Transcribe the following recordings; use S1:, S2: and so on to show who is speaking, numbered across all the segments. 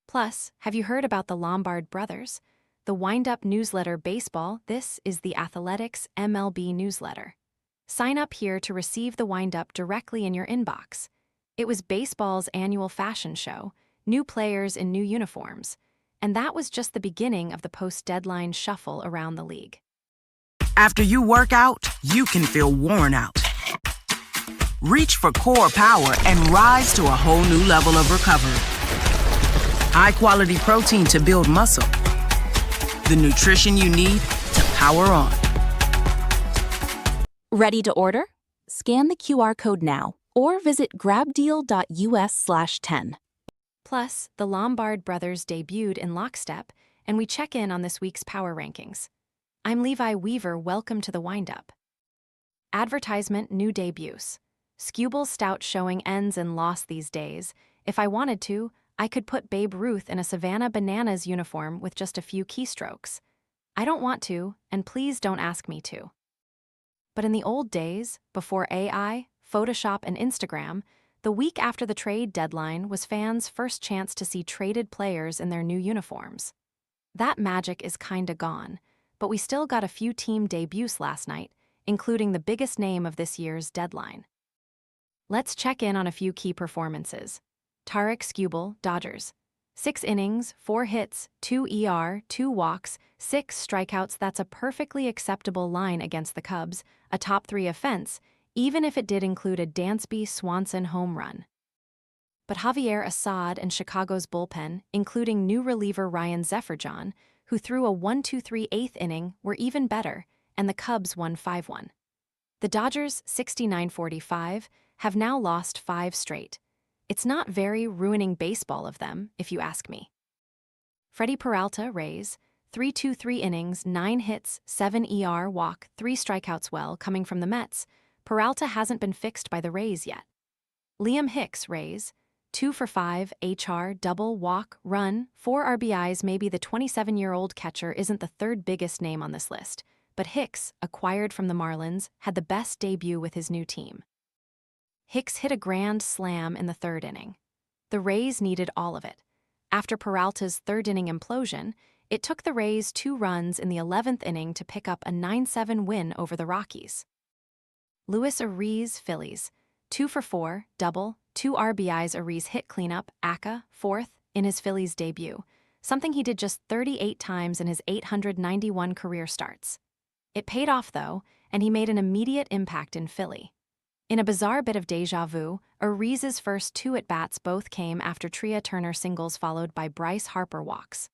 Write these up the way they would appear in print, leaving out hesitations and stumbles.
S1: Plus, have you heard about the Lombard brothers? The Windup Newsletter Baseball. This is the Athletics MLB newsletter. Sign up here to receive the Windup directly in your inbox. It was baseball's annual fashion show, new players in new uniforms, and that was just the beginning of the post-deadline shuffle around the league.
S2: After you work out, you can feel worn out. Reach for core power and rise to a whole new level of recovery. High-quality protein to build muscle. The nutrition you need to power on.
S3: Ready to order? Scan the QR code now or visit grabdeal.us/10.
S1: Plus, the Lombard brothers debuted in lockstep, and we check in on this week's power rankings. I'm Levi Weaver. Welcome to the Windup. Advertisement new debuts. Skubal Stout showing ends and lost these days. If I wanted to, I could put Babe Ruth in a Savannah Bananas uniform with just a few keystrokes. I don't want to, and please don't ask me to. But in the old days, before AI, Photoshop, and Instagram, the week after the trade deadline was fans' first chance to see traded players in their new uniforms. That magic is kinda gone, but we still got a few team debuts last night, including the biggest name of this year's deadline. Let's check in on a few key performances. Tarik Skubal, Dodgers. 6 innings, 4 hits, 2 ER, 2 walks, 6 strikeouts. That's a perfectly acceptable line against the Cubs, a top 3 offense, even if it did include a Dansby-Swanson home run. But Javier Assad and Chicago's bullpen, including new reliever Ryan Zefferjon, who threw a 1-2-3 eighth inning, were even better, and the Cubs won 5-1. The Dodgers, 69-45, have now lost 5 straight. It's not very ruining baseball of them, if you ask me. Freddie Peralta, Rays, 3-2-3 innings, 9 hits, 7 ER, walk, 3 strikeouts. Well, coming from the Mets, Peralta hasn't been fixed by the Rays yet. Liam Hicks, Rays, 2 for 5, HR, double, walk, run, 4 RBIs. Maybe the 27-year-old catcher isn't the third biggest name on this list, but Hicks, acquired from the Marlins, had the best debut with his new team. Hicks hit a grand slam in the 3rd inning. The Rays needed all of it. After Peralta's 3rd inning implosion, it took the Rays 2 runs in the 11th inning to pick up a 9-7 win over the Rockies. Luis Ariz, Phillies, 2 for 4, double, 2 RBIs. Ariz hit cleanup, ACA, 4th, in his Phillies debut, something he did just 38 times in his 891 career starts. It paid off, though, and he made an immediate impact in Philly. In a bizarre bit of deja vu, Ariz's first 2 at-bats both came after Trea Turner singles followed by Bryce Harper walks.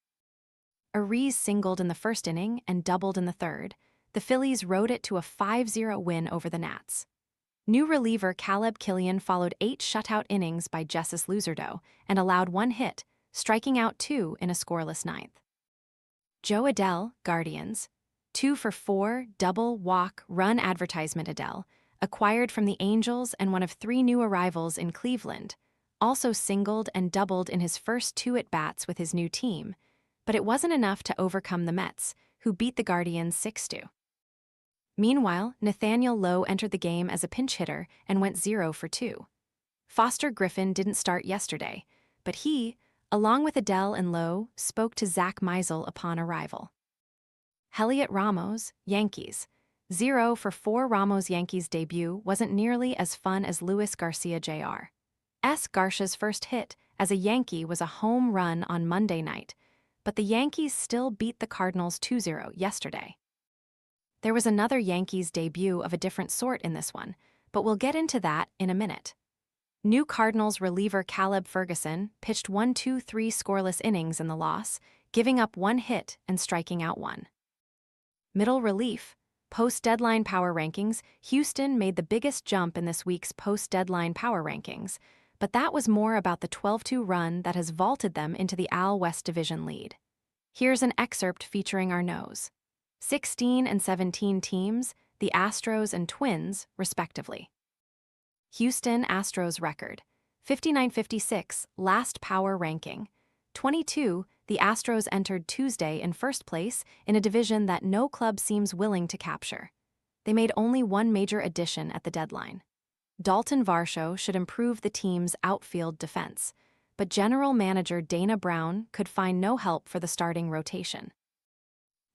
S1: Ariz singled in the 1st inning and doubled in the 3rd. The Phillies rode it to a 5-0 win over the Nats. New reliever Caleb Killian followed 8 shutout innings by Jesus Luzardo and allowed 1 hit, striking out 2 in a scoreless 9th. Joe Adell, Guardians, 2 for 4, double, walk, run. Advertisement Adell, acquired from the Angels and one of 3 new arrivals in Cleveland, also singled and doubled in his first 2 at-bats with his new team, but it wasn't enough to overcome the Mets, who beat the Guardians 6-2. Meanwhile, Nathaniel Lowe entered the game as a pinch hitter and went 0 for 2. Foster Griffin didn't start yesterday, but he, along with Adell and Lowe, spoke to Zach Meisel upon arrival. Heliot Ramos, Yankees, 0 for 4. Ramos' Yankees debut wasn't nearly as fun as Luis Garcia Jr. Garcia's first hit as a Yankee was a home run on Monday night, but the Yankees still beat the Cardinals 2-0 yesterday. There was another Yankees debut of a different sort in this one, but we'll get into that in a minute. New Cardinals reliever Caleb Ferguson pitched 1-2-3 scoreless innings in the loss, giving up 1 hit and striking out 1. Middle relief. Post-deadline power rankings, Houston made the biggest jump in this week's post-deadline power rankings, but that was more about the 12-2 run that has vaulted them into the AL West Division lead. Here's an excerpt featuring our nose. 16 and 17 teams, the Astros and Twins, respectively. Houston Astros record, 59-56, last power ranking. 22, the Astros entered Tuesday in first place in a division that no club seems willing to capture. They made only 1 major addition at the deadline. Dalton Varsho should improve the team's outfield defense, but general manager Dana Brown could find no help for the starting rotation.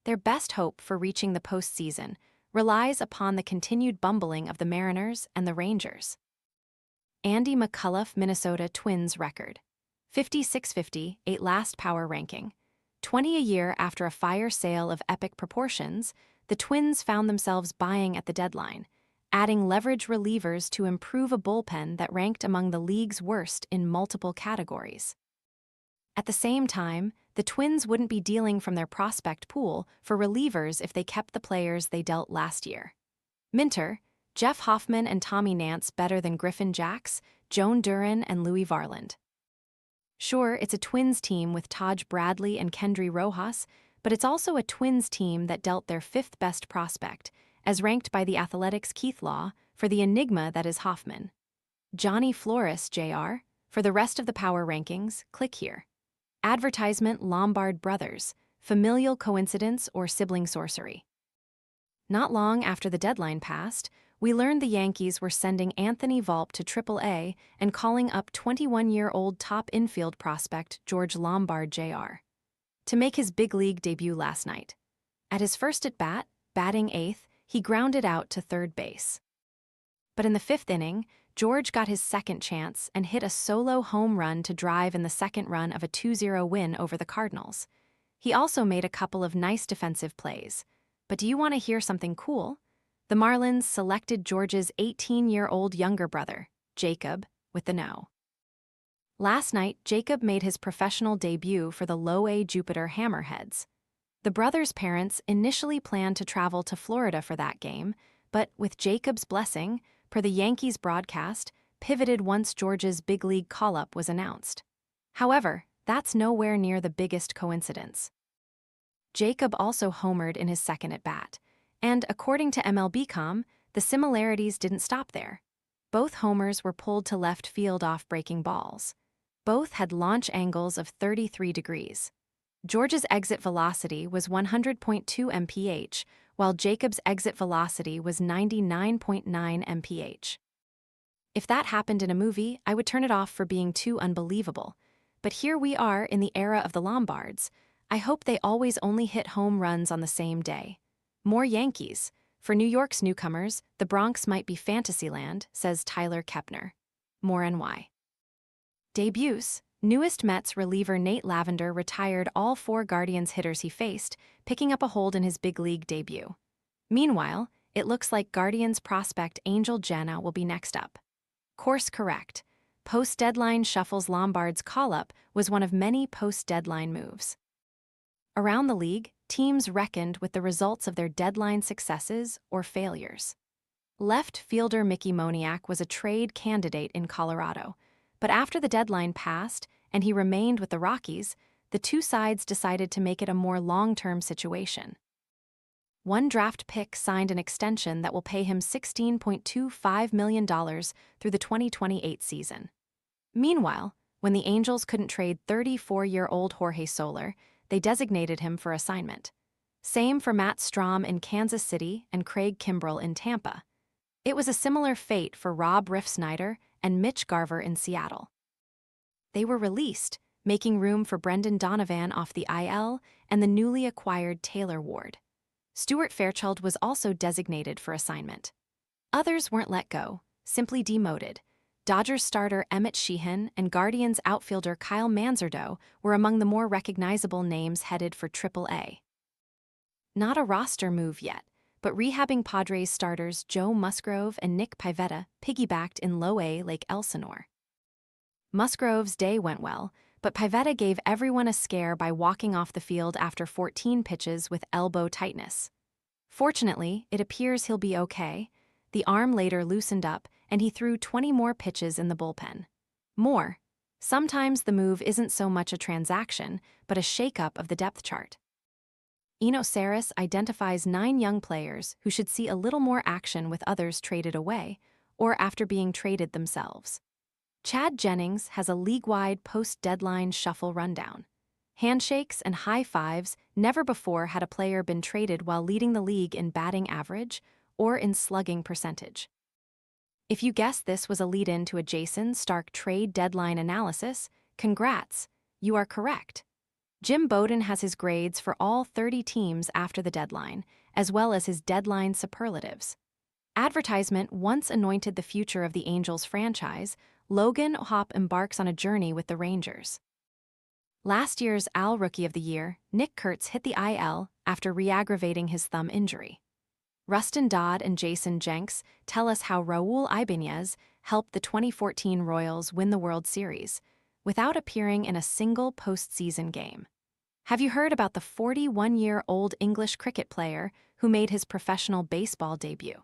S1: Their best hope for reaching the postseason relies upon the continued bumbling of the Mariners and the Rangers. Andy McCullough, Minnesota Twins record. 5650, 8 last power ranking. 20 a year after a fire sale of epic proportions, the Twins found themselves buying at the deadline, adding leverage relievers to improve a bullpen that ranked among the league's worst in multiple categories. At the same time, the Twins wouldn't be dealing from their prospect pool for relievers if they kept the players they dealt last year. Minter, Jeff Hoffman and Tommy Nance better than Griffin Jax, Joan Duran and Louis Varland. Sure, it's a Twins team with Taj Bradley and Kendry Rojas, but it's also a Twins team that dealt their fifth best prospect, as ranked by The Athletic's Keith Law, for the enigma that is Hoffman. Johnny Flores, Jr., for the rest of the power rankings, click here. Advertisement Lombard Brothers, familial coincidence or sibling sorcery. Not long after the deadline passed, we learned the Yankees were sending Anthony Volpe to AAA and calling up 21-year-old top infield prospect George Lombard, Jr. to make his big league debut last night. At his first at-bat, batting eighth, he grounded out to third base. But in the fifth inning, George got his second chance and hit a solo home run to drive in the second run of a 2-0 win over the Cardinals. He also made a couple of nice defensive plays. But do you want to hear something cool? The Marlins selected George's 18-year-old younger brother, Jacob, with the no. Last night, Jacob made his professional debut for the Low-A Jupiter Hammerheads. The brothers' parents initially planned to travel to Florida for that game, but with Jacob's blessing, per the Yankees broadcast, pivoted once George's big league call-up was announced. However, that's nowhere near the biggest coincidence. Jacob also homered in his second at-bat, and according to MLB.com, the similarities didn't stop there. Both homers were pulled to left field off breaking balls. Both had launch angles of 33 degrees. George's exit velocity was 100.2 mph, while Jacob's exit velocity was 99.9 mph. If that happened in a movie, I would turn it off for being too unbelievable. But here we are in the era of the Lombards. I hope they always only hit home runs on the same day. More Yankees. For New York's newcomers, the Bronx might be Fantasyland, says Tyler Kepner. More NY. Debuts. Newest Mets reliever Nate Lavender retired all 4 Guardians hitters he faced, picking up a hold in his big league debut. Meanwhile, it looks like Guardians prospect Angel Jenna will be next up. Course correct. Post-deadline shuffles Lombard's call-up was one of many post-deadline moves. Around the league, teams reckoned with the results of their deadline successes or failures. Left fielder Mickey Moniak was a trade candidate in Colorado, but after the deadline passed and he remained with the Rockies, the two sides decided to make it a more long-term situation. One draft pick signed an extension that will pay him $16.25 million through the 2028 season. Meanwhile, when the Angels couldn't trade 34-year-old Jorge Soler, they designated him for assignment. Same for Matt Strahm in Kansas City and Craig Kimbrell in Tampa. It was a similar fate for Rob Riff-Snyder and Mitch Garver in Seattle. They were released, making room for Brendan Donovan off the IL and the newly acquired Taylor Ward. Stuart Fairchild was also designated for assignment. Others weren't let go, simply demoted. Dodgers starter Emmett Sheehan and Guardians outfielder Kyle Manzardo were among the more recognizable names headed for AAA. Not a roster move yet, but rehabbing Padres starters Joe Musgrove and Nick Pivetta piggybacked in Low-A Lake Elsinore. Musgrove's day went well, but Pivetta gave everyone a scare by walking off the field after 14 pitches with elbow tightness. Fortunately, it appears he'll be okay. The arm later loosened up, and he threw 20 more pitches in the bullpen. More. Sometimes the move isn't so much a transaction, but a shakeup of the depth chart. Eno Saris identifies 9 young players who should see a little more action with others traded away, or after being traded themselves. Chad Jennings has a league-wide post-deadline shuffle rundown. Handshakes and high fives. Never before had a player been traded while leading the league in batting average or in slugging percentage. If you guessed this was a lead-in to a Jason Stark trade deadline analysis, Congrats, you are correct. Jim Bowden has his grades for all 30 teams after the deadline, as well as his deadline superlatives. Advertisement once anointed the future of the Angels franchise. Logan Hop embarks on a journey with the Rangers. Last year's AL Rookie of the Year, Nick Kurtz hit the IL after re-aggravating his thumb injury. Rustin Dodd and Jason Jenks tell us how Raul Ibanez helped the 2014 Royals win the World Series without appearing in a single postseason game. Have you heard about the 41-year-old English cricket player who made his professional baseball debut?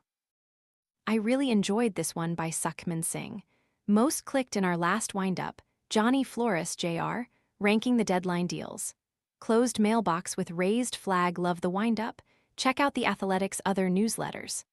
S1: I really enjoyed this one by Sukhman Singh. Most clicked in our last windup, Johnny Flores Jr., ranking the deadline deals. Closed mailbox with raised flag love the windup. Check out the Athletics' other newsletters.